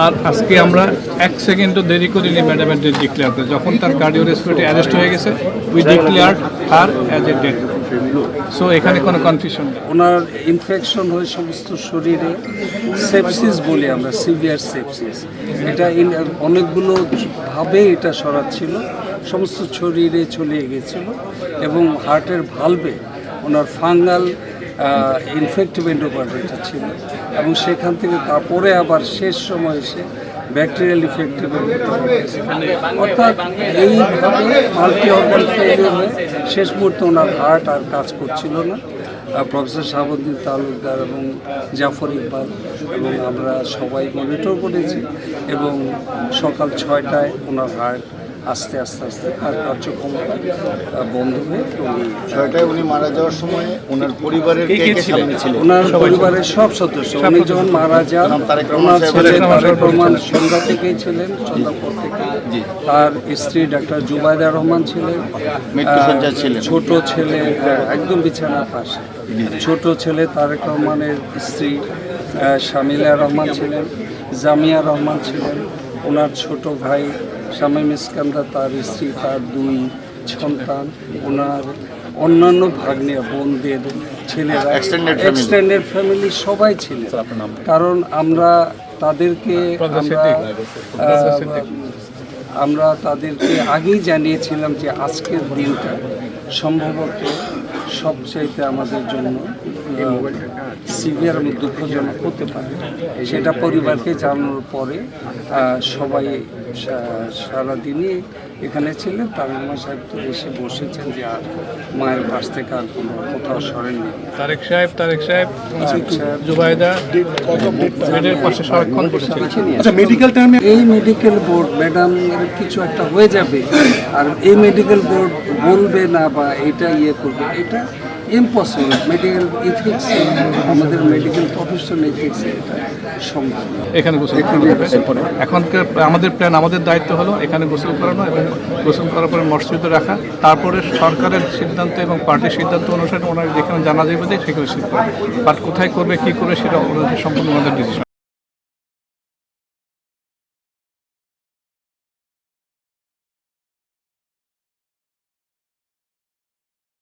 আর আজকে আমরা 1 সেকেন্ডও দেরি করিনি ম্যাডামের ডেট ডিক্লেয়ার করে। যখন তার কার্ডিও রেসপিরেটরি অ্যারেস্ট হয়ে গেছে, we declare her as a dead. So এখানে কোনো কনফিউশন নেই। ওনার ইনফেকশন হয়ে সমস্ত শরীরে সেপসিস বলি আমরা, সিভিয়ার সেপসিস। এটা অনেকগুলো ভাবে এটা সরাচ্ছিল, সমস্ত শরীরে চলে গেছিল এবং হার্টের ভালভে ওনার ফাঙ্গাল ইনফেক্টিভ এন্ডোকার্ডাইটিস ছিল এবং সেখান থেকে তারপরে আবার শেষ সময় এসে ব্যাকটেরিয়াল ইফেক্টিভ অর্থাৎ এইভাবে মাল্টি অর্গান ফেলিওর হয়ে শেষ মুহূর্তে ওনার হার্ট আর কাজ করছিল না। প্রফেসর শাহাবুদ্দিন তালুকদার এবং জাফর ইকবাল এবং আমরা সবাই মনিটর করেছি এবং সকাল 6টায় ওনার হার্ট আস্তে আস্তে আস্তে তার কার্যক্ষমতা বন্ধ হয়ে 6টায় উনি মারা যাওয়ার সময় ওনার পরিবারের কে সামনে ছিলেন? ওনার পরিবারের সব সদস্য। উনি যখন মারা যান ওনার ছেলে তারেক রহমান সন্ধ্যা থেকেই ছিলেন, সন্ধ্যার পর থেকে। তার স্ত্রী ডাক্তার জুবাইদা রহমান ছিলেন, ছোট ছেলে একদম বিছানার পাশে, ছোট ছেলে তারেক রহমানের স্ত্রী শামিলা রহমান ছিলেন, জামিয়া রহমান ছিলেন, ওনার ছোট ভাই শামীম ইস্কান্দার, তার স্ত্রী, তার 2 সন্তান, ওনার অন্যান্য ভাগ্নে বোনদের ছেলেরা, এক্সটেন্ডেড ফ্যামিলি সবাই ছিলেন। কারণ আমরা তাদেরকে আগেই জানিয়েছিলাম যে আজকের দিনটা সম্ভবত সবচাইতে আমাদের জন্য সিভিয়ার এবং দুঃখজনক হতে পারে। সেটা পরিবারকে জানানোর পরে সবাই সারাদিনই এখানে ছিলেন। তারেক সাহেব তো এসে বসেছেন যে আর মায়ের পাশ থেকে আর কোনো কোথাও সরেননি। তারেক সাহেব জুবাইদা বেডের পাশে সারাক্ষণ বসেছিলেন। আচ্ছা, মেডিকেল টার্মে এই মেডিকেল বোর্ড ম্যাডাম কিছু একটা হয়ে যাবে আর এই মেডিকেল বোর্ড বলবে না বা এটা করবে, এটা ইম্পসিবল। মেডিকেল ইথিক্স, আমাদের মেডিকেল প্রফেশন ইথিক্স এটা সম্ভব। এখানে গোসল এখনকার আমাদের প্ল্যান, আমাদের দায়িত্ব হলো এখানে গোসল করানো এবং গোসল করার পরে মসজিদে রাখা। তারপরে সরকারের সিদ্ধান্ত এবং পার্টির সিদ্ধান্ত অনুসারে ওনারা যেখানে জানা যাবে সেখানে শিখবে। বাট কোথায় করবে, কী করবে সেটা সম্পূর্ণ আমাদের ডিসিশন।